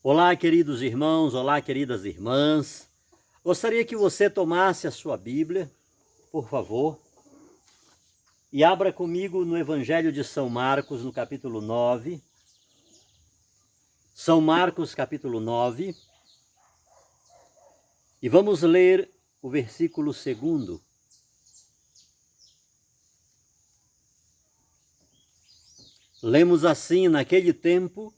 Olá, queridos irmãos, olá, queridas irmãs. Gostaria que você tomasse a sua Bíblia, por favor, e abra comigo no Evangelho de São Marcos, no capítulo 9. São Marcos, capítulo 9. E vamos ler o versículo 2. Lemos assim: naquele tempo,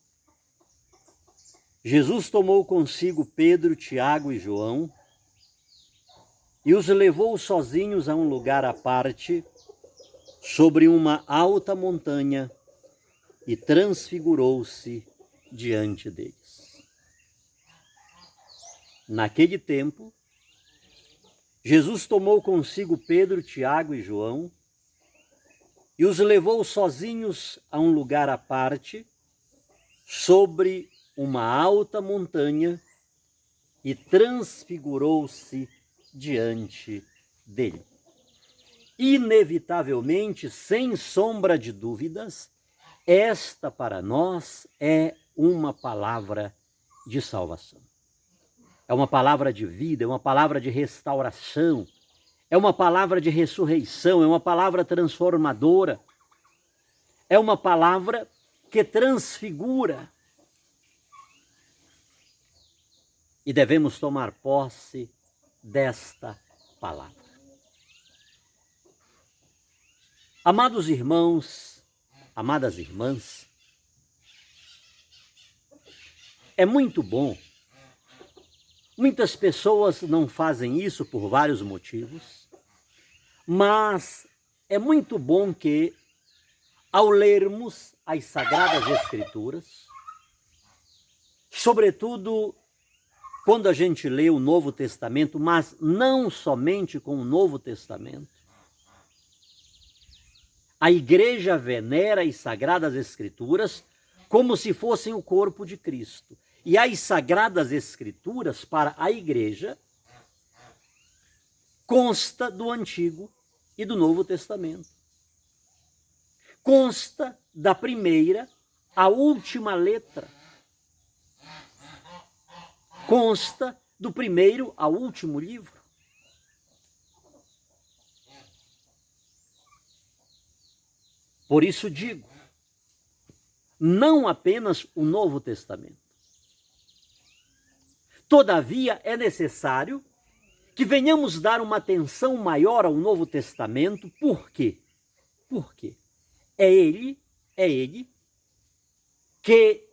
Jesus tomou consigo Pedro, Tiago e João e os levou sozinhos a um lugar à parte, sobre uma alta montanha, e transfigurou-se diante deles. Naquele tempo, Jesus tomou consigo Pedro, Tiago e João e os levou sozinhos a um lugar à parte, sobre uma alta montanha, e transfigurou-se diante dele. Inevitavelmente, sem sombra de dúvidas, esta para nós é uma palavra de salvação. É uma palavra de vida, é uma palavra de restauração, é uma palavra de ressurreição, é uma palavra transformadora, é uma palavra que transfigura. E devemos tomar posse desta palavra. Amados irmãos, amadas irmãs, é muito bom. Muitas pessoas não fazem isso por vários motivos, mas é muito bom que, ao lermos as Sagradas Escrituras, sobretudo quando a gente lê o Novo Testamento, mas não somente com o Novo Testamento, a igreja venera as Sagradas Escrituras como se fossem o corpo de Cristo. E as Sagradas Escrituras, para a igreja, consta do Antigo e do Novo Testamento. Consta da primeira à última letra. Consta do primeiro ao último livro. Por isso digo, não apenas o Novo Testamento. Todavia, é necessário que venhamos dar uma atenção maior ao Novo Testamento. Por quê? Porque é ele que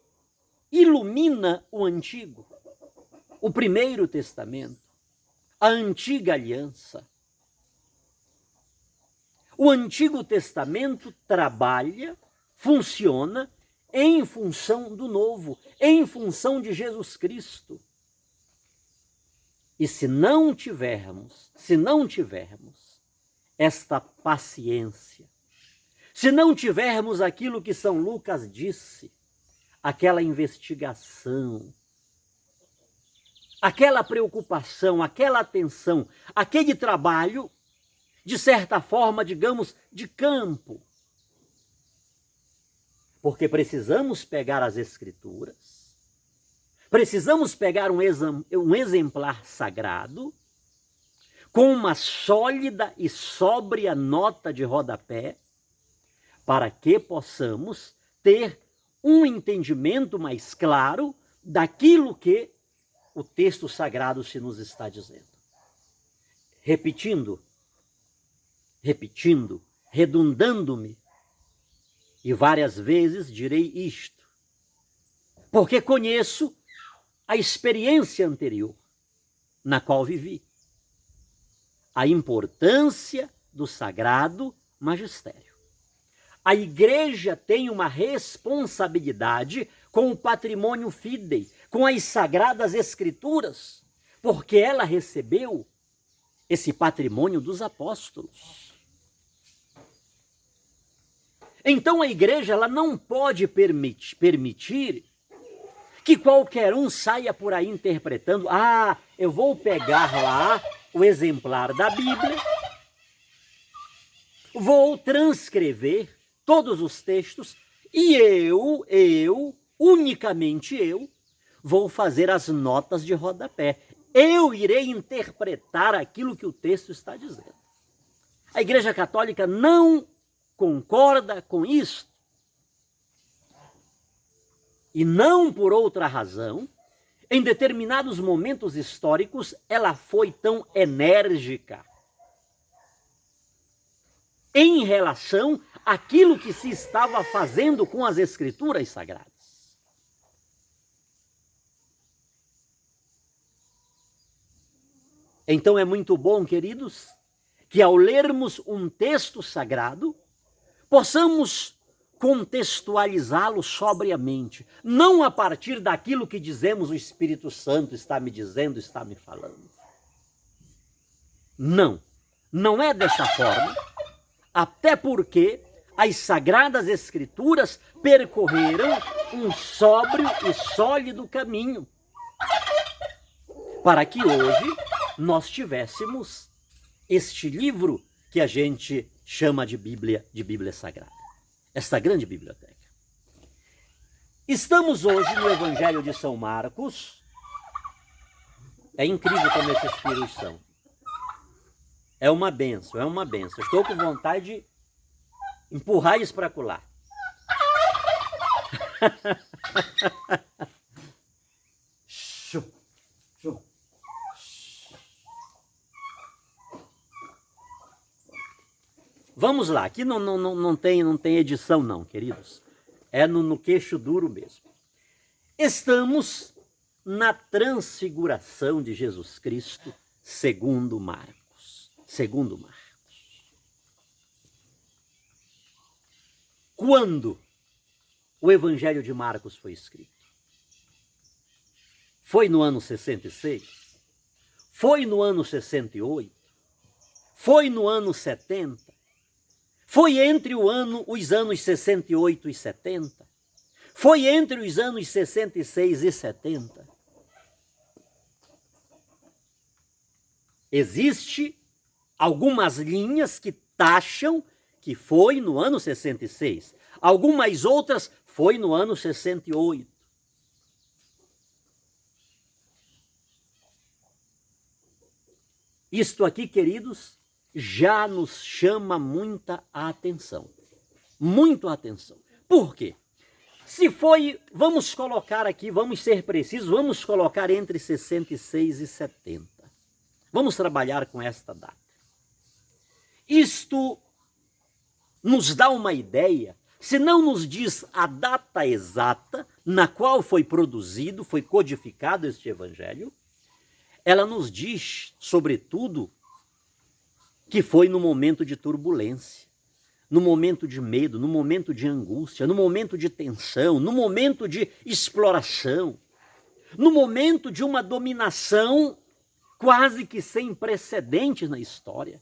ilumina o Antigo, o Primeiro Testamento, a Antiga Aliança. O Antigo Testamento trabalha, funciona em função do Novo, em função de Jesus Cristo. E se não tivermos esta paciência, se não tivermos aquilo que São Lucas disse, aquela investigação, aquela preocupação, aquela atenção, aquele trabalho, de certa forma, digamos, de campo. Porque precisamos pegar as Escrituras, precisamos pegar um exemplar sagrado, com uma sólida e sóbria nota de rodapé, para que possamos ter um entendimento mais claro daquilo que o texto sagrado se nos está dizendo. Repetindo, redundando-me, e várias vezes direi isto, porque conheço a experiência anterior na qual vivi, a importância do sagrado magistério. A igreja tem uma responsabilidade com o patrimônio fidei, com as Sagradas Escrituras, porque ela recebeu esse patrimônio dos apóstolos. Então a igreja ela não pode permitir que qualquer um saia por aí interpretando: eu vou pegar lá o exemplar da Bíblia, vou transcrever todos os textos e unicamente eu, vou fazer as notas de rodapé. Eu irei interpretar aquilo que o texto está dizendo. A Igreja Católica não concorda com isso. E não por outra razão, em determinados momentos históricos, ela foi tão enérgica em relação àquilo que se estava fazendo com as Escrituras Sagradas. Então é muito bom, queridos, que ao lermos um texto sagrado, possamos contextualizá-lo sobriamente, não a partir daquilo que dizemos o Espírito Santo está me dizendo, está me falando. Não, não é dessa forma, até porque as Sagradas Escrituras percorreram um sóbrio e sólido caminho para que hoje nós tivéssemos este livro que a gente chama de Bíblia Sagrada, esta grande biblioteca. Estamos hoje no Evangelho de São Marcos. É incrível como esses filhos são. É uma benção, é uma benção. Estou com vontade de empurrar eles para colar. Vamos lá, aqui não tem edição não, queridos. É no queixo duro mesmo. Estamos na transfiguração de Jesus Cristo, segundo Marcos. Segundo Marcos. Quando o Evangelho de Marcos foi escrito? Foi no ano 66? Foi no ano 68? Foi no ano 70? Foi entre os anos 68 e 70? Foi entre os anos 66 e 70? Existe algumas linhas que taxam que foi no ano 66. Algumas outras foi no ano 68. Isto aqui, queridos, já nos chama muita atenção. Muito atenção. Por quê? Se foi, vamos colocar aqui, vamos ser precisos, vamos colocar entre 66 e 70. Vamos trabalhar com esta data. Isto nos dá uma ideia, se não nos diz a data exata na qual foi produzido, foi codificado este evangelho, ela nos diz, sobretudo, que foi no momento de turbulência, no momento de medo, no momento de angústia, no momento de tensão, no momento de exploração, no momento de uma dominação quase que sem precedentes na história,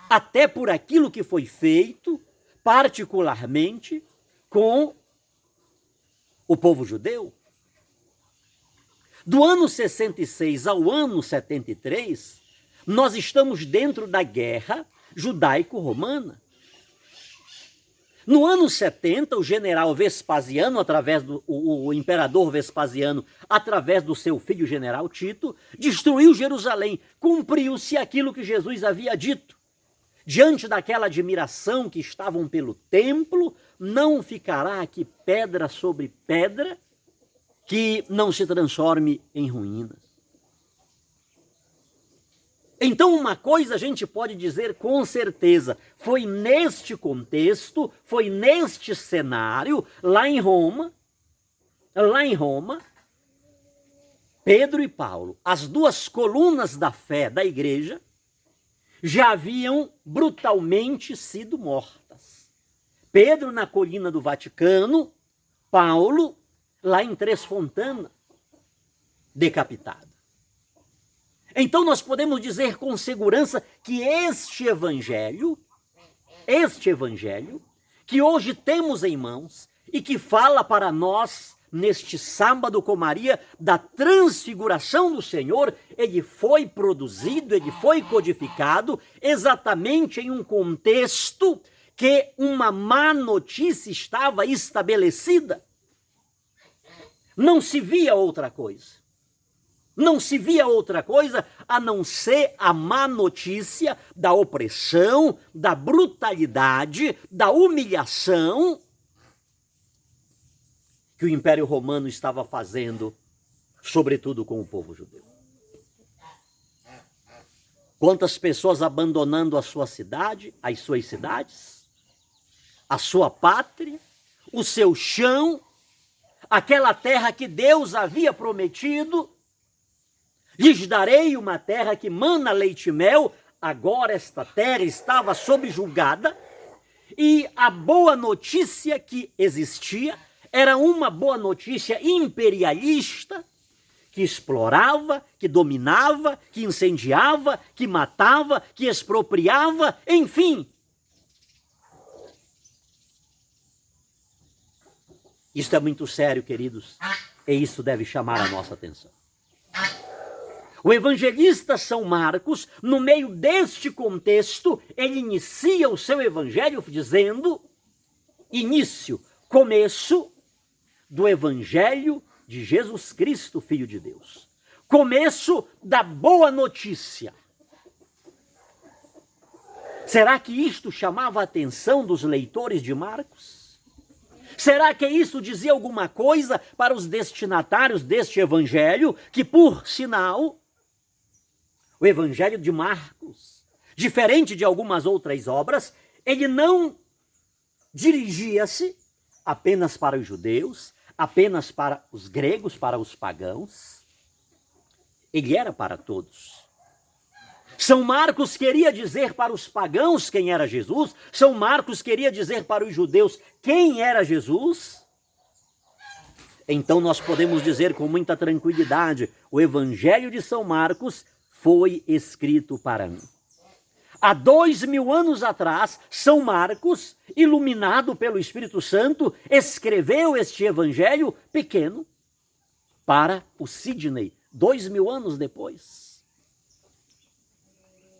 até por aquilo que foi feito, particularmente com o povo judeu. Do ano 66 ao ano 73, nós estamos dentro da guerra judaico-romana. No ano 70, o general Vespasiano, o imperador Vespasiano, através do seu filho general Tito, destruiu Jerusalém. Cumpriu-se aquilo que Jesus havia dito. Diante daquela admiração que estavam pelo templo, não ficará aqui pedra sobre pedra que não se transforme em ruínas. Então, uma coisa a gente pode dizer com certeza, foi neste contexto, foi neste cenário, lá em Roma, Pedro e Paulo, as duas colunas da fé da igreja, já haviam brutalmente sido mortas. Pedro na colina do Vaticano, Paulo lá em Três Fontana, decapitado. Então nós podemos dizer com segurança que este evangelho, que hoje temos em mãos e que fala para nós neste sábado com Maria da transfiguração do Senhor, ele foi produzido, ele foi codificado exatamente em um contexto que uma má notícia estava estabelecida. Não se via outra coisa. Não se via outra coisa a não ser a má notícia da opressão, da brutalidade, da humilhação que o Império Romano estava fazendo, sobretudo com o povo judeu. Quantas pessoas abandonando a sua cidade, as suas cidades, a sua pátria, o seu chão, aquela terra que Deus havia prometido. Lhes darei uma terra que mana leite e mel. Agora esta terra estava subjugada e a boa notícia que existia era uma boa notícia imperialista que explorava, que dominava, que incendiava, que matava, que expropriava, enfim. Isso é muito sério, queridos, e isso deve chamar a nossa atenção. O evangelista São Marcos, no meio deste contexto, ele inicia o seu evangelho dizendo, começo do evangelho de Jesus Cristo, Filho de Deus. Começo da boa notícia. Será que isto chamava a atenção dos leitores de Marcos? Será que isso dizia alguma coisa para os destinatários deste evangelho, que, por sinal, o evangelho de Marcos, diferente de algumas outras obras, ele não dirigia-se apenas para os judeus, apenas para os gregos, para os pagãos. Ele era para todos. São Marcos queria dizer para os pagãos quem era Jesus. São Marcos queria dizer para os judeus quem era Jesus. Então nós podemos dizer com muita tranquilidade, o evangelho de São Marcos foi escrito para mim. Há 2000 anos atrás, São Marcos, iluminado pelo Espírito Santo, escreveu este evangelho pequeno para o Sidney, 2000 anos depois.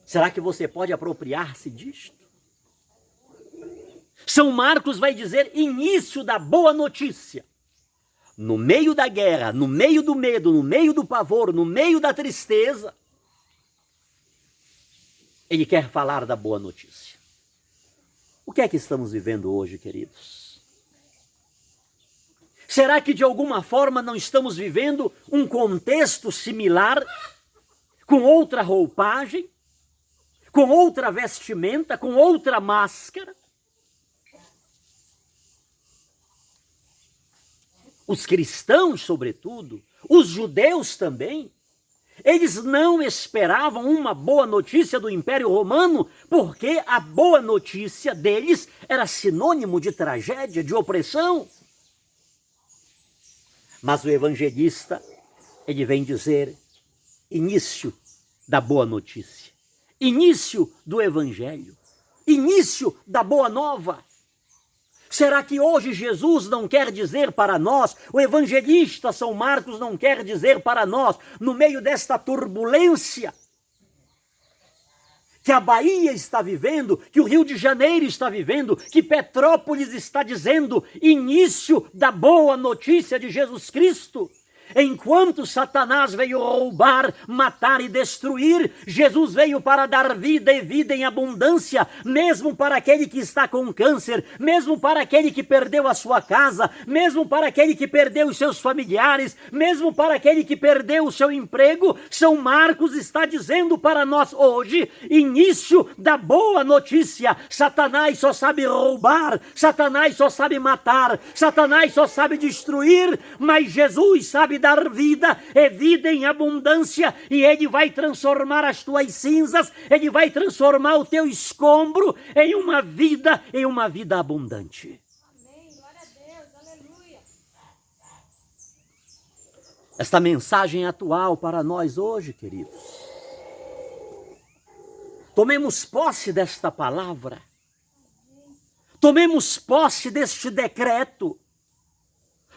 Será que você pode apropriar-se disto? São Marcos vai dizer início da boa notícia. No meio da guerra, no meio do medo, no meio do pavor, no meio da tristeza, ele quer falar da boa notícia. O que é que estamos vivendo hoje, queridos? Será que de alguma forma não estamos vivendo um contexto similar, com outra roupagem, com outra vestimenta, com outra máscara? Os cristãos, sobretudo, os judeus também, eles não esperavam uma boa notícia do Império Romano, porque a boa notícia deles era sinônimo de tragédia, de opressão. Mas o evangelista, ele vem dizer início da boa notícia, início do evangelho, início da boa nova. Será que hoje Jesus não quer dizer para nós, o evangelista São Marcos não quer dizer para nós, no meio desta turbulência que a Bahia está vivendo, que o Rio de Janeiro está vivendo, que Petrópolis está dizendo, início da boa notícia de Jesus Cristo? Enquanto Satanás veio roubar, matar e destruir, Jesus veio para dar vida e vida em abundância, mesmo para aquele que está com câncer, mesmo para aquele que perdeu a sua casa, mesmo para aquele que perdeu os seus familiares, mesmo para aquele que perdeu o seu emprego. São Marcos está dizendo para nós hoje, início da boa notícia. Satanás só sabe roubar, Satanás só sabe matar, Satanás só sabe destruir, mas Jesus sabe dar vida, é vida em abundância, e ele vai transformar as tuas cinzas, ele vai transformar o teu escombro em uma vida abundante. Amém. Glória a Deus. Aleluia. Esta mensagem é atual para nós hoje, queridos. Tomemos posse desta palavra. Tomemos posse deste decreto.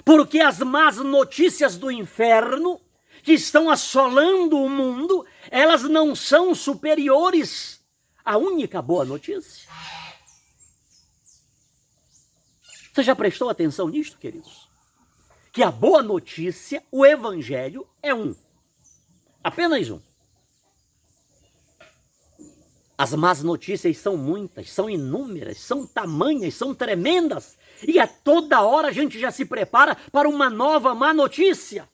Porque as más notícias do inferno, que estão assolando o mundo, elas não são superiores à única boa notícia. Você já prestou atenção nisto, queridos? que a boa notícia, o evangelho, é um. Apenas um. As más notícias são muitas, são inúmeras, são tamanhas, são tremendas. E a toda hora a gente já se prepara para uma nova má notícia.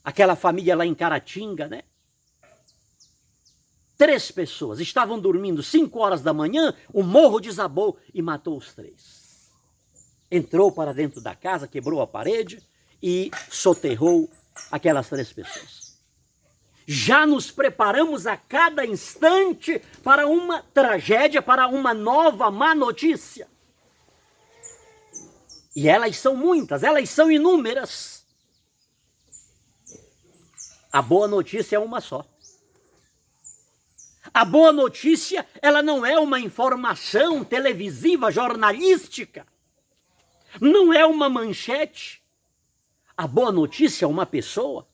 Aquela família lá em Caratinga, né? 3 pessoas estavam dormindo, 5 horas da manhã, o morro desabou e matou os 3. Entrou para dentro da casa, quebrou a parede e soterrou aquelas 3 pessoas. Já nos preparamos a cada instante para uma tragédia, para uma nova má notícia. E elas são muitas, elas são inúmeras. A boa notícia é uma só. A boa notícia, ela não é uma informação televisiva, jornalística. Não é uma manchete. A boa notícia é uma pessoa.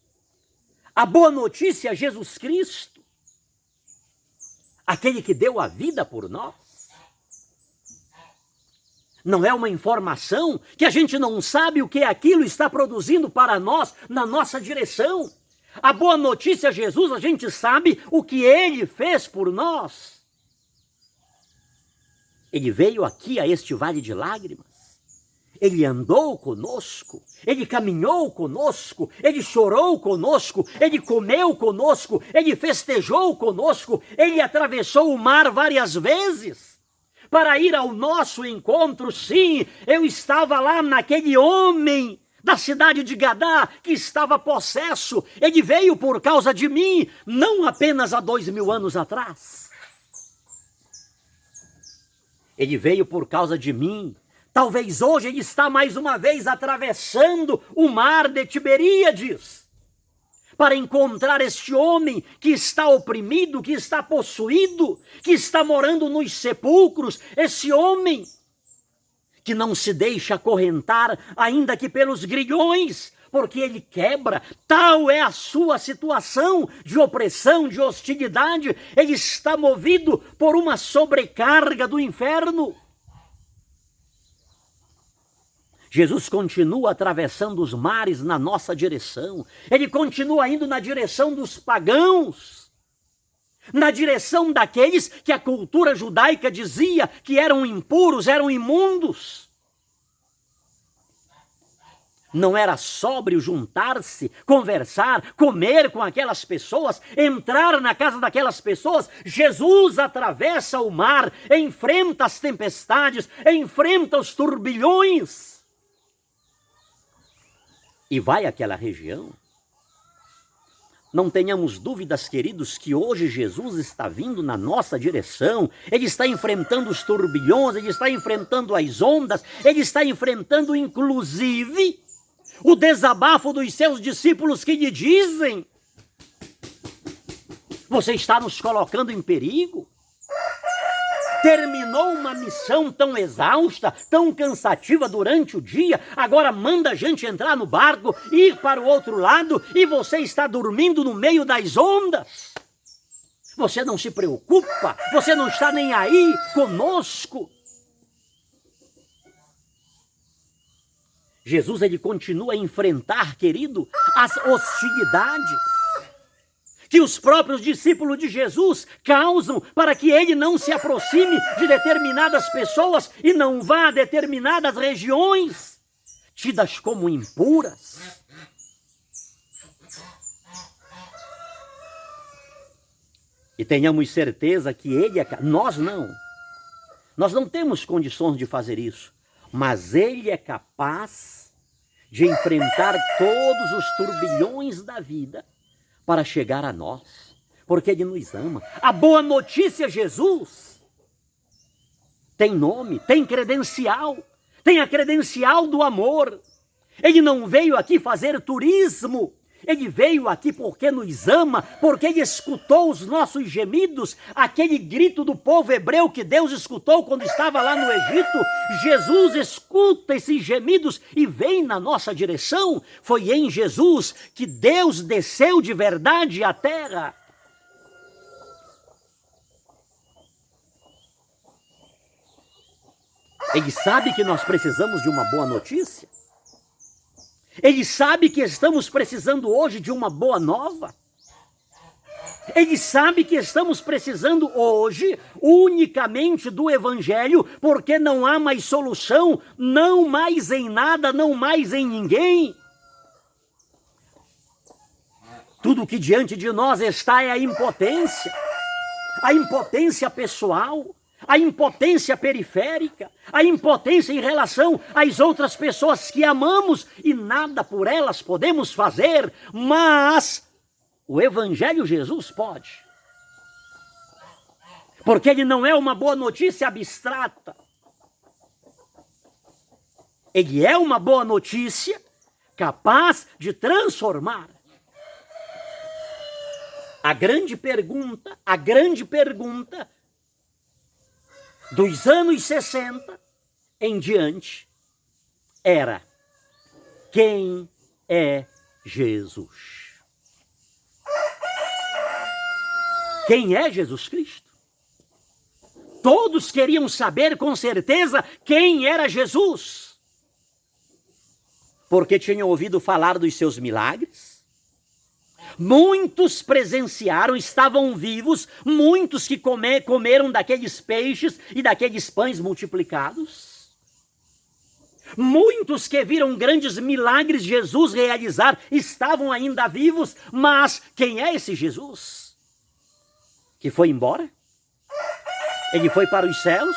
A boa notícia é Jesus Cristo. Aquele que deu a vida por nós. Não é uma informação que a gente não sabe o que aquilo está produzindo para nós, na nossa direção. A boa notícia é Jesus, a gente sabe o que Ele fez por nós. Ele veio aqui a este vale de lágrimas. Ele andou conosco, Ele caminhou conosco, Ele chorou conosco, Ele comeu conosco, Ele festejou conosco, Ele atravessou o mar várias vezes para ir ao nosso encontro. Sim, eu estava lá naquele homem da cidade de Gadá, que estava possesso. Ele veio por causa de mim, não apenas há 2000 anos atrás. Ele veio por causa de mim. Talvez hoje ele está mais uma vez atravessando o mar de Tiberíades para encontrar este homem que está oprimido, que está possuído, que está morando nos sepulcros, esse homem que não se deixa acorrentar, ainda que pelos grilhões, porque ele quebra. Tal é a sua situação de opressão, de hostilidade. Ele está movido por uma sobrecarga do inferno. Jesus continua atravessando os mares na nossa direção. Ele continua indo na direção dos pagãos, na direção daqueles que a cultura judaica dizia que eram impuros, eram imundos. Não era sóbrio juntar-se, conversar, comer com aquelas pessoas, entrar na casa daquelas pessoas. Jesus atravessa o mar, enfrenta as tempestades, enfrenta os turbilhões e vai àquela região. Não tenhamos dúvidas, queridos, que hoje Jesus está vindo na nossa direção. Ele está enfrentando os turbilhões, ele está enfrentando as ondas, ele está enfrentando inclusive o desabafo dos seus discípulos que lhe dizem: você está nos colocando em perigo? Terminou uma missão tão exausta, tão cansativa durante o dia, agora manda a gente entrar no barco, ir para o outro lado, e você está dormindo no meio das ondas. Você não se preocupa, você não está nem aí conosco. Jesus, ele continua a enfrentar, querido, as hostilidades que os próprios discípulos de Jesus causam para que ele não se aproxime de determinadas pessoas e não vá a determinadas regiões tidas como impuras. E tenhamos certeza que ele nós não temos condições de fazer isso, mas ele é capaz de enfrentar todos os turbilhões da vida para chegar a nós, porque ele nos ama. A boa notícia, Jesus, tem nome, tem credencial, tem a credencial do amor. Ele não veio aqui fazer turismo, ele veio aqui porque nos ama, porque ele escutou os nossos gemidos, aquele grito do povo hebreu que Deus escutou quando estava lá no Egito. Jesus escuta esses gemidos e vem na nossa direção. Foi em Jesus que Deus desceu de verdade à terra. Ele sabe que nós precisamos de uma boa notícia. Ele sabe que estamos precisando hoje de uma boa nova. Ele sabe que estamos precisando hoje unicamente do Evangelho, porque não há mais solução, não mais em nada, não mais em ninguém. Tudo que diante de nós está é a impotência pessoal, a impotência periférica, a impotência em relação às outras pessoas que amamos e nada por elas podemos fazer, mas o Evangelho Jesus pode. Porque ele não é uma boa notícia abstrata. Ele é uma boa notícia capaz de transformar. A grande pergunta dos anos 60 em diante era: quem é Jesus? Quem é Jesus Cristo? Todos queriam saber com certeza quem era Jesus, porque tinham ouvido falar dos seus milagres. Muitos presenciaram, estavam vivos, muitos que comeram daqueles peixes e daqueles pães multiplicados. Muitos que viram grandes milagres Jesus realizar estavam ainda vivos, mas quem é esse Jesus? Que foi embora? Ele foi para os céus?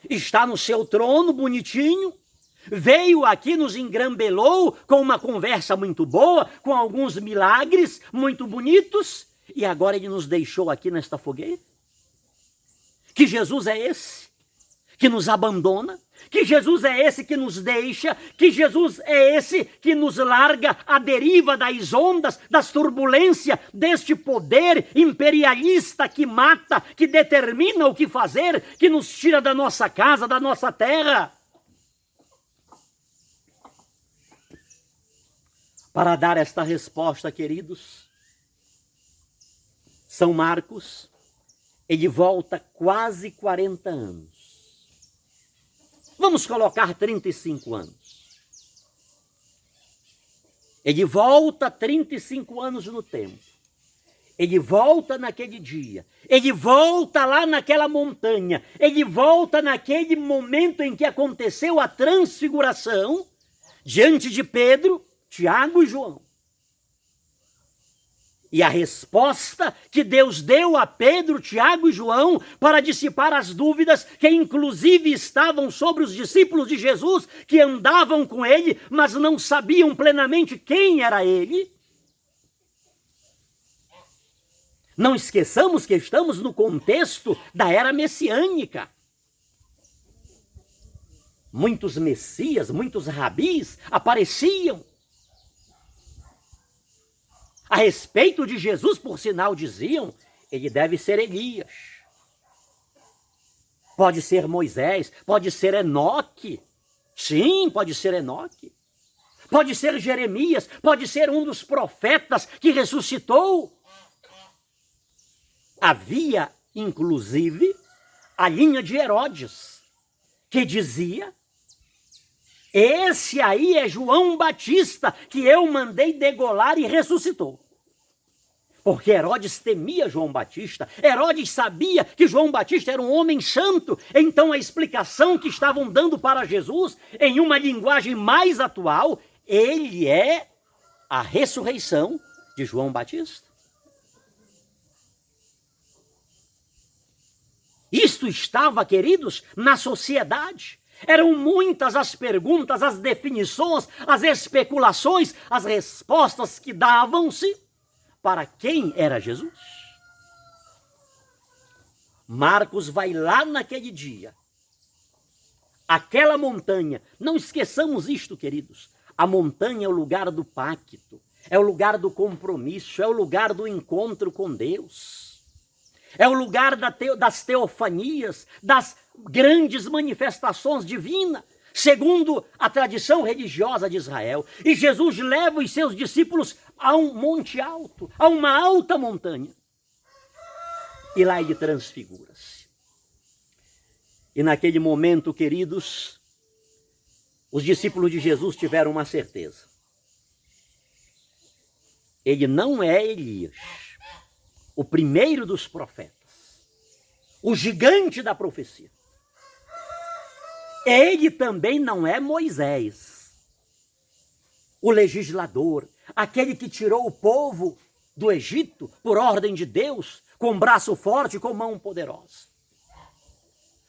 Está no seu trono bonitinho? Veio aqui, nos engrambelou com uma conversa muito boa, com alguns milagres muito bonitos, e agora ele nos deixou aqui nesta fogueira? Que Jesus é esse que nos abandona? Que Jesus é esse que nos deixa? Que Jesus é esse que nos larga à deriva das ondas, das turbulências, deste poder imperialista que mata, que determina o que fazer, que nos tira da nossa casa, da nossa terra? Para dar esta resposta, queridos, São Marcos, ele volta quase 40 anos. Vamos colocar 35 anos. Ele volta 35 anos no tempo. Ele volta naquele dia. Ele volta lá naquela montanha. Ele volta naquele momento em que aconteceu a transfiguração, diante de Pedro, Tiago e João. E a resposta que Deus deu a Pedro, Tiago e João para dissipar as dúvidas que inclusive estavam sobre os discípulos de Jesus, que andavam com ele, mas não sabiam plenamente quem era ele. Não esqueçamos que estamos no contexto da era messiânica. Muitos messias, muitos rabis apareciam. A respeito de Jesus, por sinal, diziam, ele deve ser Elias. Pode ser Moisés, pode ser Enoque. Sim, pode ser Enoque. Pode ser Jeremias, pode ser um dos profetas que ressuscitou. Havia, inclusive, a linha de Herodes, que dizia: esse aí é João Batista, que eu mandei degolar e ressuscitou. Porque Herodes temia João Batista. Herodes sabia que João Batista era um homem santo. Então a explicação que estavam dando para Jesus, em uma linguagem mais atual, ele é a ressurreição de João Batista. Isto estava, queridos, na sociedade. Eram muitas as perguntas, as definições, as especulações, as respostas que davam-se para quem era Jesus. Marcos vai lá naquele dia, aquela montanha. Não esqueçamos isto, queridos. A montanha é o lugar do pacto, é o lugar do compromisso, é o lugar do encontro com Deus. É o lugar das teofanias, das grandes manifestações divinas, segundo a tradição religiosa de Israel. E Jesus leva os seus discípulos a um monte alto, a uma alta montanha. E lá ele transfigura-se. E naquele momento, queridos, os discípulos de Jesus tiveram uma certeza. Ele não é Elias, o primeiro dos profetas, o gigante da profecia. Ele também não é Moisés, o legislador, aquele que tirou o povo do Egito por ordem de Deus, com braço forte, com mão poderosa.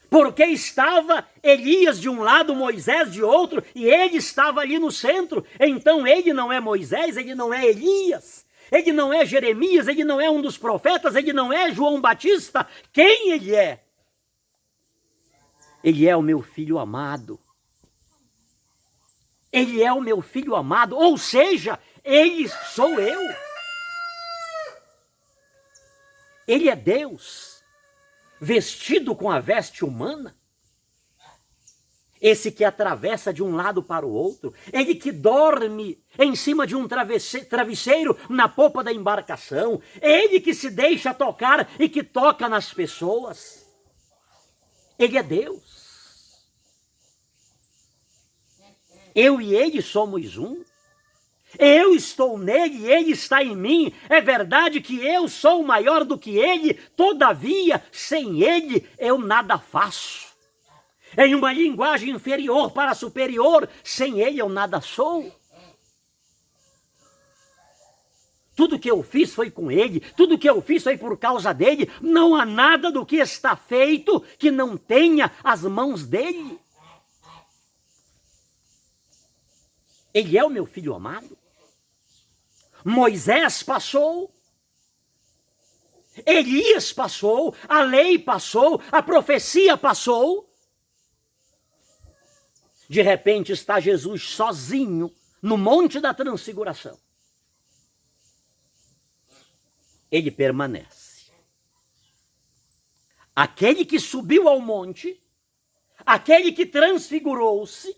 Porque estava Elias de um lado, Moisés de outro, e ele estava ali no centro. Então ele não é Moisés, ele não é Elias, ele não é Jeremias, ele não é um dos profetas, ele não é João Batista. Quem ele é? Ele é o meu filho amado. Ele é o meu filho amado, ou seja, ele sou eu. Ele é Deus, vestido com a veste humana. Esse que atravessa de um lado para o outro. Ele que dorme em cima de um travesseiro na popa da embarcação. Ele que se deixa tocar e que toca nas pessoas. Ele é Deus. Eu e ele somos um. Eu estou nele e ele está em mim. É verdade que eu sou maior do que ele, todavia, sem ele, eu nada faço. Em uma linguagem inferior para superior, sem ele eu nada sou. Tudo que eu fiz foi com ele, tudo que eu fiz foi por causa dele. Não há nada do que está feito que não tenha as mãos dele. Ele é o meu filho amado. Moisés passou, Elias passou, a lei passou, a profecia passou. De repente está Jesus sozinho no Monte da Transfiguração. Ele permanece. Aquele que subiu ao monte, aquele que transfigurou-se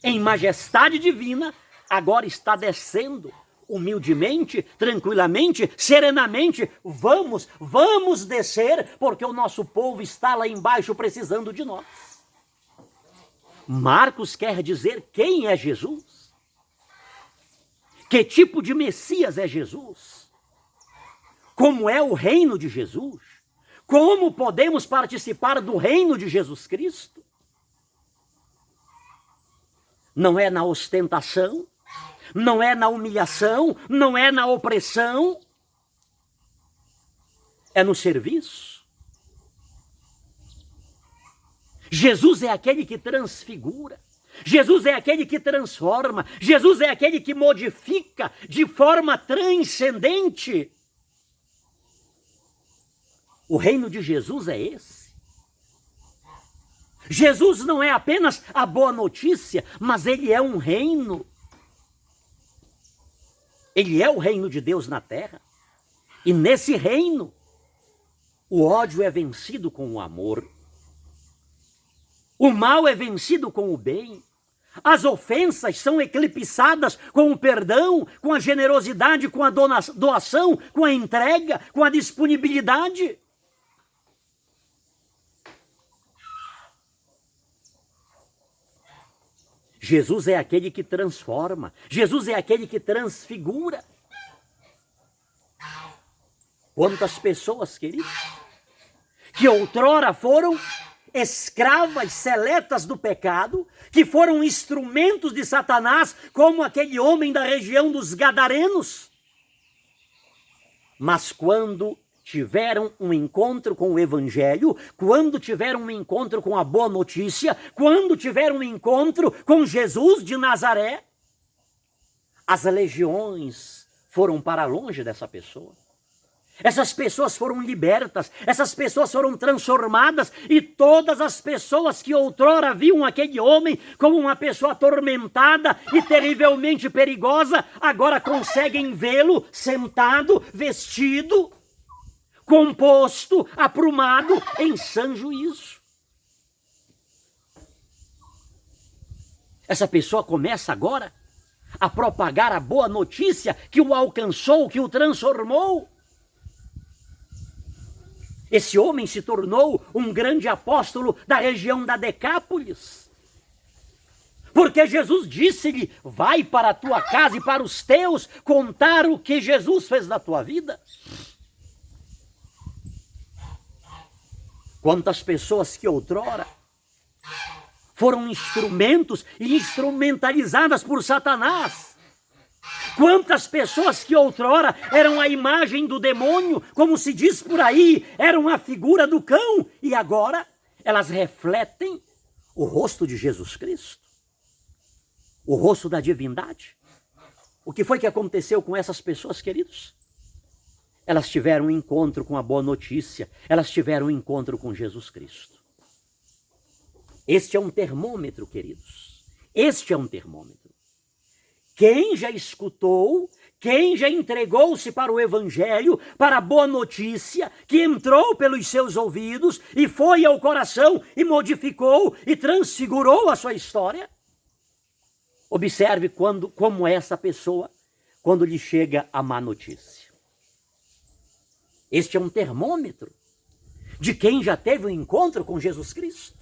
em majestade divina, agora está descendo. Humildemente, tranquilamente, serenamente, vamos descer, porque o nosso povo está lá embaixo precisando de nós. Marcos quer dizer quem é Jesus? Que tipo de Messias é Jesus? Como é o reino de Jesus? Como podemos participar do reino de Jesus Cristo? Não é na ostentação, não é na humilhação, não é na opressão, é no serviço. Jesus é aquele que transfigura, Jesus é aquele que transforma, Jesus é aquele que modifica de forma transcendente. O reino de Jesus é esse. Jesus não é apenas a boa notícia, mas ele é um reino. Ele é o reino de Deus na terra. E nesse reino, o ódio é vencido com o amor. O mal é vencido com o bem. As ofensas são eclipsadas com o perdão, com a generosidade, com a doação, com a entrega, com a disponibilidade. Jesus é aquele que transforma. Jesus é aquele que transfigura. Quantas pessoas, queridos, que outrora foram escravas seletas do pecado, que foram instrumentos de Satanás, como aquele homem da região dos Gadarenos. Mas quando tiveram um encontro com o Evangelho, quando tiveram um encontro com a boa notícia, quando tiveram um encontro com Jesus de Nazaré, as legiões foram para longe dessa pessoa. Essas pessoas foram libertas, essas pessoas foram transformadas, e todas as pessoas que outrora viam aquele homem como uma pessoa atormentada e terrivelmente perigosa, agora conseguem vê-lo sentado, vestido, composto, aprumado, em sã juízo. Essa pessoa começa agora a propagar a boa notícia que o alcançou, que o transformou. Esse homem se tornou um grande apóstolo da região da Decápolis. Porque Jesus disse-lhe: vai para a tua casa e para os teus contar o que Jesus fez na tua vida. Quantas pessoas que outrora foram instrumentos e instrumentalizadas por Satanás. Quantas pessoas que outrora eram a imagem do demônio, como se diz por aí, eram a figura do cão, e agora elas refletem o rosto de Jesus Cristo, o rosto da divindade. O que foi que aconteceu com essas pessoas, queridos? Elas tiveram um encontro com a boa notícia, elas tiveram um encontro com Jesus Cristo. Este é um termômetro, queridos. Este é um termômetro. Quem já escutou, quem já entregou-se para o Evangelho, para a boa notícia, que entrou pelos seus ouvidos e foi ao coração e modificou e transfigurou a sua história. Observe como é essa pessoa quando lhe chega a má notícia. Este é um termômetro de quem já teve um encontro com Jesus Cristo.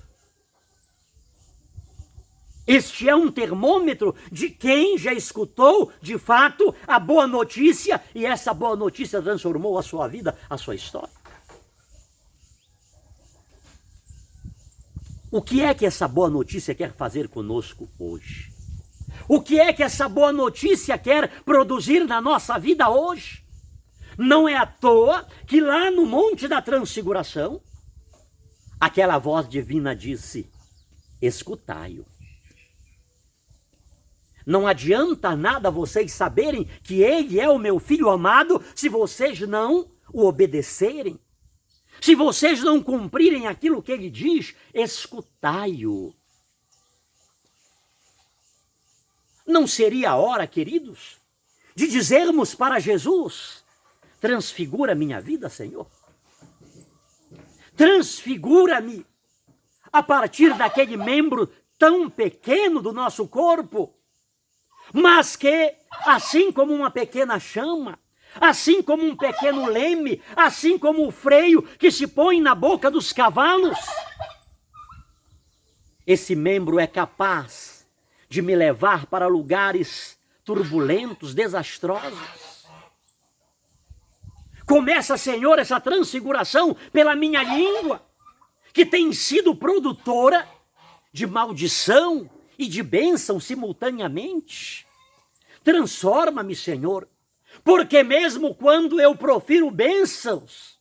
Este é um termômetro de quem já escutou, de fato, a boa notícia, e essa boa notícia transformou a sua vida, a sua história. O que é que essa boa notícia quer fazer conosco hoje? O que é que essa boa notícia quer produzir na nossa vida hoje? Não é à toa que lá no Monte da Transfiguração, aquela voz divina disse: escutai-o. Não adianta nada vocês saberem que ele é o meu filho amado se vocês não o obedecerem. Se vocês não cumprirem aquilo que ele diz, escutai-o. Não seria a hora, queridos, de dizermos para Jesus: transfigura minha vida, Senhor. Transfigura-me a partir daquele membro tão pequeno do nosso corpo, mas que, assim como uma pequena chama, assim como um pequeno leme, assim como o freio que se põe na boca dos cavalos, esse membro é capaz de me levar para lugares turbulentos, desastrosos. Começa, Senhor, essa transfiguração pela minha língua, que tem sido produtora de maldição e de bênção simultaneamente. Transforma-me, Senhor, porque mesmo quando eu profiro bênçãos,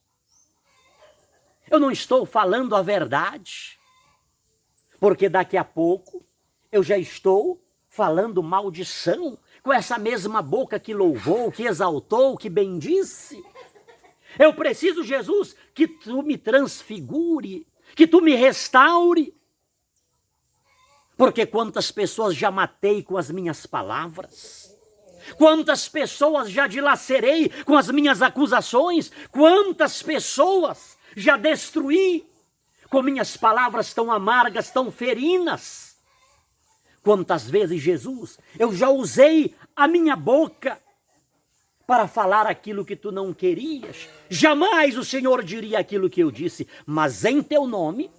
eu não estou falando a verdade, porque daqui a pouco eu já estou falando maldição com essa mesma boca que louvou, que exaltou, que bendisse. Eu preciso, Jesus, que tu me transfigure, que tu me restaure. Porque quantas pessoas já matei com as minhas palavras, quantas pessoas já dilacerei com as minhas acusações, quantas pessoas já destruí com minhas palavras tão amargas, tão ferinas. Quantas vezes, Jesus, eu já usei a minha boca para falar aquilo que tu não querias. Jamais o Senhor diria aquilo que eu disse, mas em teu nome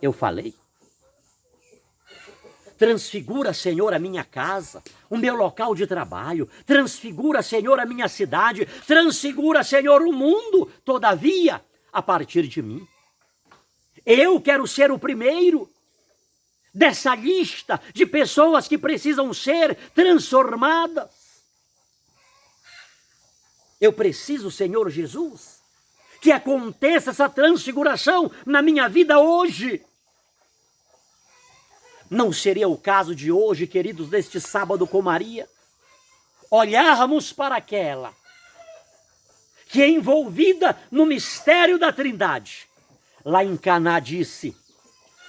eu falei. Transfigura, Senhor, a minha casa, o meu local de trabalho. Transfigura, Senhor, a minha cidade. Transfigura, Senhor, o mundo, todavia, a partir de mim. Eu quero ser o primeiro dessa lista de pessoas que precisam ser transformadas. Eu preciso, Senhor Jesus, que aconteça essa transfiguração na minha vida hoje. Não seria o caso de hoje, queridos, deste sábado com Maria, olharmos para aquela que é envolvida no mistério da Trindade. Lá em Caná disse: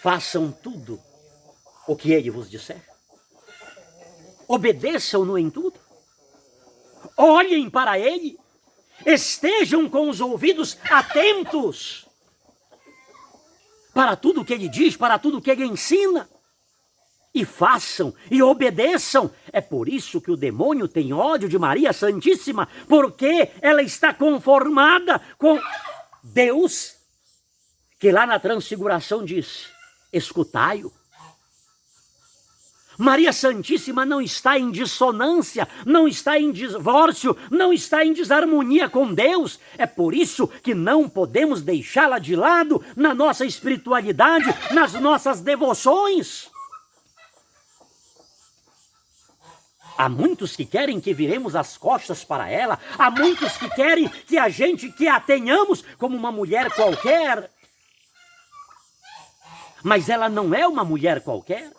façam tudo o que ele vos disser. Obedeçam-no em tudo. Olhem para ele. Estejam com os ouvidos atentos para tudo o que ele diz, para tudo o que ele ensina. E façam, e obedeçam. É por isso que o demônio tem ódio de Maria Santíssima, porque ela está conformada com Deus, que lá na transfiguração disse: escutai-o. Maria Santíssima não está em dissonância, não está em divórcio, não está em desarmonia com Deus. É por isso que não podemos deixá-la de lado na nossa espiritualidade, nas nossas devoções. Há muitos que querem que viremos as costas para ela, há muitos que querem que a tenhamos como uma mulher qualquer. Mas ela não é uma mulher qualquer.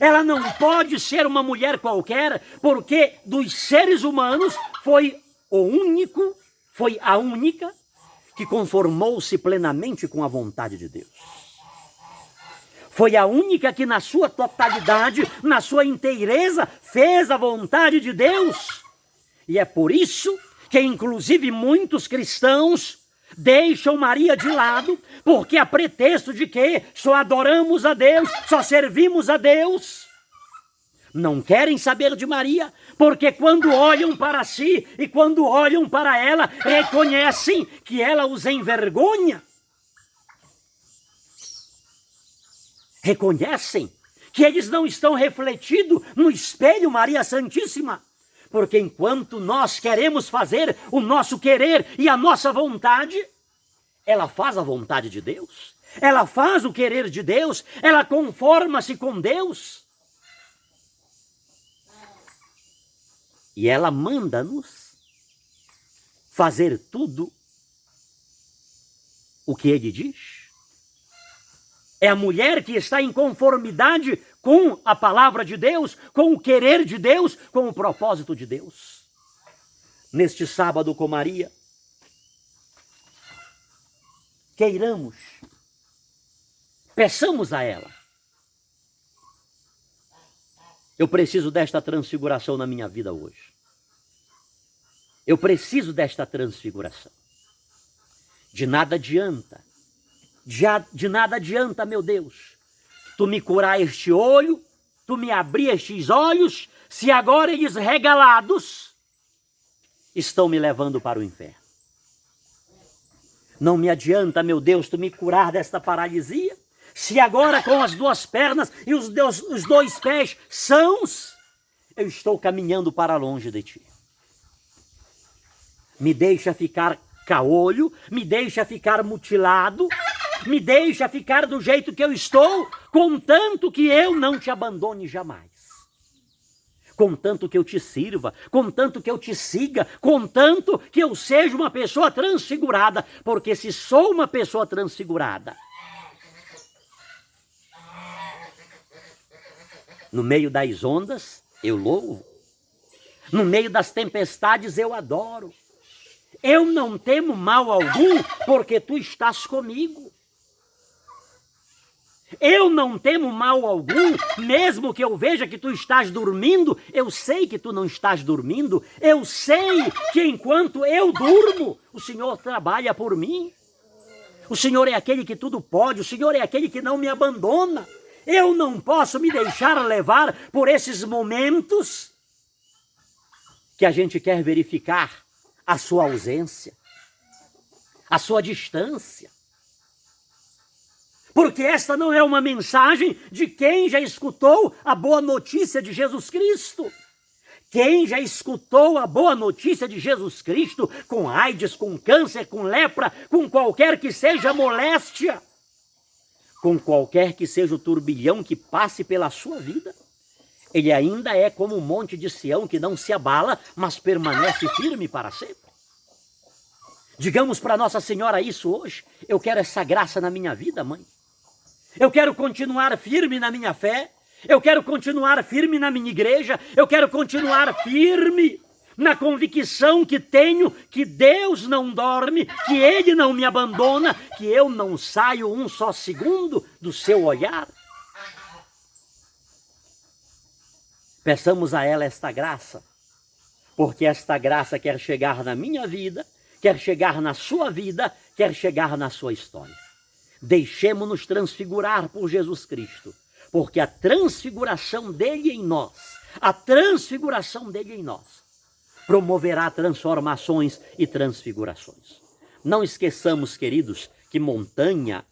Ela não pode ser uma mulher qualquer, porque dos seres humanos foi a única que conformou-se plenamente com a vontade de Deus. Foi a única que na sua totalidade, na sua inteireza, fez a vontade de Deus. E é por isso que inclusive muitos cristãos deixam Maria de lado, porque a pretexto de que só adoramos a Deus, só servimos a Deus. Não querem saber de Maria, porque quando olham para si e quando olham para ela, reconhecem que ela os envergonha. Reconhecem que eles não estão refletidos no espelho Maria Santíssima. Porque enquanto nós queremos fazer o nosso querer e a nossa vontade, ela faz a vontade de Deus, ela faz o querer de Deus, ela conforma-se com Deus. E ela manda-nos fazer tudo o que ele diz. É a mulher que está em conformidade com a palavra de Deus, com o querer de Deus, com o propósito de Deus. Neste sábado com Maria, queiramos, peçamos a ela: eu preciso desta transfiguração na minha vida hoje. Eu preciso desta transfiguração. De nada adianta, de nada adianta, meu Deus, tu me curar este olho, tu me abrir estes olhos, se agora eles regalados estão me levando para o inferno. Não me adianta, meu Deus, tu me curar desta paralisia, se agora com as duas pernas e os dois pés sãos, eu estou caminhando para longe de ti. Me deixa ficar caolho, me deixa ficar mutilado, me deixa ficar do jeito que eu estou, contanto que eu não te abandone jamais. Contanto que eu te sirva, contanto que eu te siga, contanto que eu seja uma pessoa transfigurada, porque se sou uma pessoa transfigurada, no meio das ondas eu louvo, no meio das tempestades eu adoro, eu não temo mal algum, porque tu estás comigo. Eu não temo mal algum, mesmo que eu veja que tu estás dormindo, eu sei que tu não estás dormindo, eu sei que enquanto eu durmo, o Senhor trabalha por mim. O Senhor é aquele que tudo pode, o Senhor é aquele que não me abandona. Eu não posso me deixar levar por esses momentos que a gente quer verificar a sua ausência, a sua distância. Porque esta não é uma mensagem de quem já escutou a boa notícia de Jesus Cristo. Quem já escutou a boa notícia de Jesus Cristo com AIDS, com câncer, com lepra, com qualquer que seja a moléstia, com qualquer que seja o turbilhão que passe pela sua vida, ele ainda é como um monte de Sião que não se abala, mas permanece firme para sempre. Digamos para Nossa Senhora isso hoje: eu quero essa graça na minha vida, mãe. Eu quero continuar firme na minha fé, eu quero continuar firme na minha igreja, eu quero continuar firme na convicção que tenho que Deus não dorme, que Ele não me abandona, que eu não saio um só segundo do seu olhar. Peçamos a ela esta graça, porque esta graça quer chegar na minha vida, quer chegar na sua vida, quer chegar na sua história. Deixemo-nos transfigurar por Jesus Cristo, porque a transfiguração dele em nós, promoverá transformações e transfigurações. Não esqueçamos, queridos, que montanha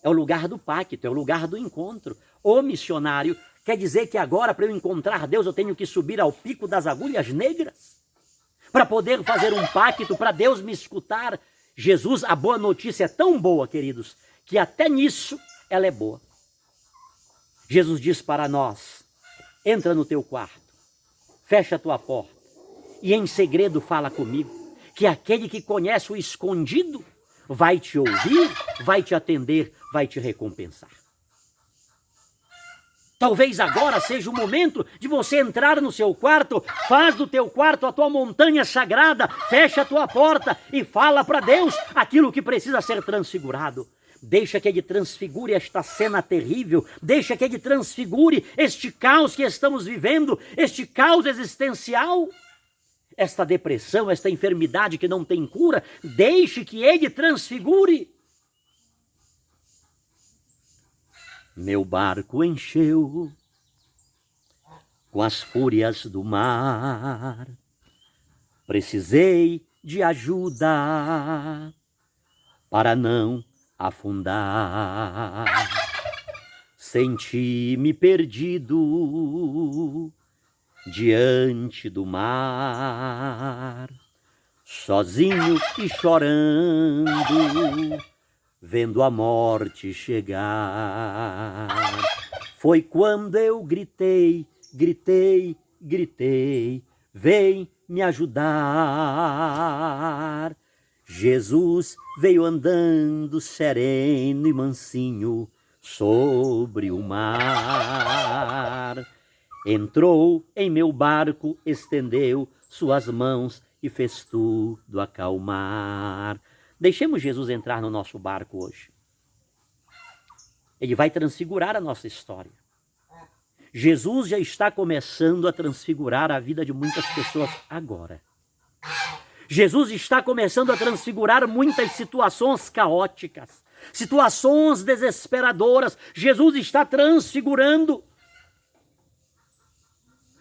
é o lugar do pacto, é o lugar do encontro. o missionário, quer dizer que agora, para eu encontrar Deus, eu tenho que subir ao pico das agulhas negras? Para poder fazer um pacto, para Deus me escutar? Jesus, a boa notícia é tão boa, queridos, que até nisso ela é boa. Jesus diz para nós: entra no teu quarto, fecha a tua porta e em segredo fala comigo, que aquele que conhece o escondido vai te ouvir, vai te atender, vai te recompensar. Talvez agora seja o momento de você entrar no seu quarto, faz do teu quarto a tua montanha sagrada, fecha a tua porta e fala para Deus aquilo que precisa ser transfigurado. Deixa que Ele transfigure esta cena terrível, deixa que Ele transfigure este caos que estamos vivendo, este caos existencial, esta depressão, esta enfermidade que não tem cura, deixe que Ele transfigure. Meu barco encheu com as fúrias do mar, precisei de ajuda para não afundar. Senti-me perdido diante do mar, sozinho e chorando, vendo a morte chegar. Foi quando eu gritei, vem me ajudar. Jesus veio andando sereno e mansinho sobre o mar. Entrou em meu barco, estendeu suas mãos e fez tudo acalmar. Deixemos Jesus entrar no nosso barco hoje. Ele vai transfigurar a nossa história. Jesus já está começando a transfigurar a vida de muitas pessoas agora. Jesus está começando a transfigurar muitas situações caóticas, situações desesperadoras. Jesus está transfigurando.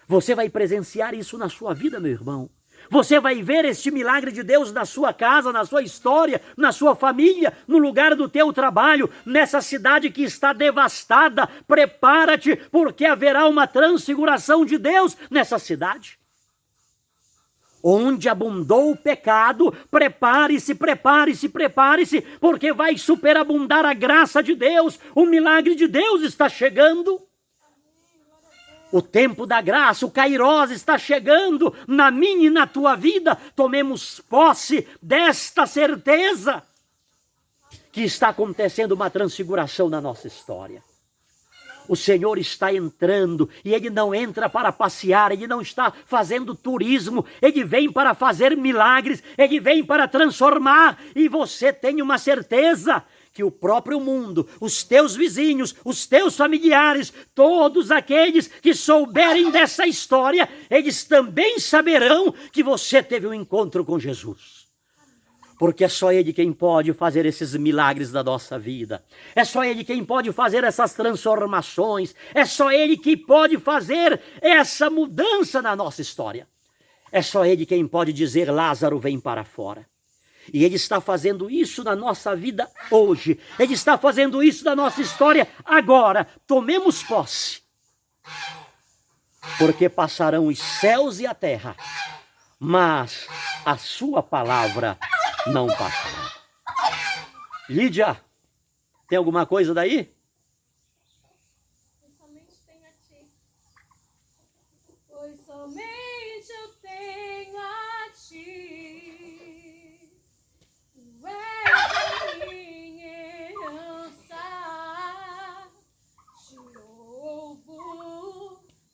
Você vai presenciar isso na sua vida, meu irmão. Você vai ver este milagre de Deus na sua casa, na sua história, na sua família, no lugar do teu trabalho, nessa cidade que está devastada. Prepara-te, porque haverá uma transfiguração de Deus nessa cidade. Onde abundou o pecado, prepare-se, porque vai superabundar a graça de Deus. O milagre de Deus está chegando. O tempo da graça, o Kairós está chegando na minha e na tua vida. Tomemos posse desta certeza que está acontecendo uma transfiguração na nossa história. O Senhor está entrando e Ele não entra para passear, Ele não está fazendo turismo, Ele vem para fazer milagres, Ele vem para transformar. E você tem uma certeza que o próprio mundo, os teus vizinhos, os teus familiares, todos aqueles que souberem dessa história, eles também saberão que você teve um encontro com Jesus. Porque é só Ele quem pode fazer esses milagres da nossa vida. É só Ele quem pode fazer essas transformações. É só Ele que pode fazer essa mudança na nossa história. É só Ele quem pode dizer: Lázaro, vem para fora. E Ele está fazendo isso na nossa vida hoje. Ele está fazendo isso na nossa história agora. Tomemos posse. Porque passarão os céus e a terra, mas a sua palavra não passará. Lídia, tem alguma coisa daí? Pois somente tenho a ti. Pois somente eu tenho a ti. Tu és a minha herança.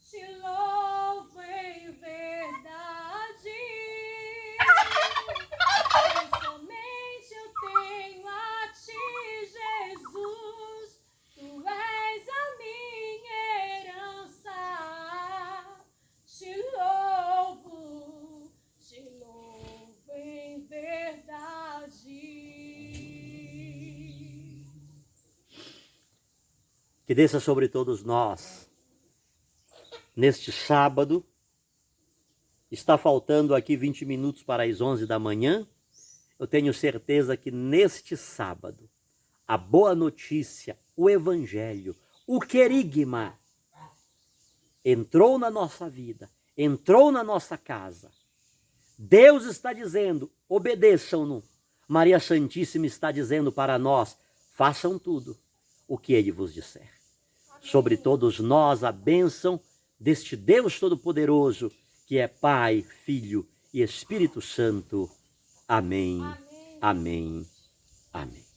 Te louvo em verdade. Pois somente eu tenho a ti, Jesus. Tu és a minha herança. Te louvo em verdade. Que desça sobre todos nós, neste sábado. Está faltando aqui 20 minutos para as 11 da manhã. Eu tenho certeza que neste sábado, a boa notícia, o evangelho, o querigma entrou na nossa vida, entrou na nossa casa. Deus está dizendo, obedeçam-no. Maria Santíssima está dizendo para nós, façam tudo o que ele vos disser. Amém. Sobre todos nós a bênção deste Deus Todo-Poderoso, que é Pai, Filho e Espírito Santo. Amém, amém, amém, amém.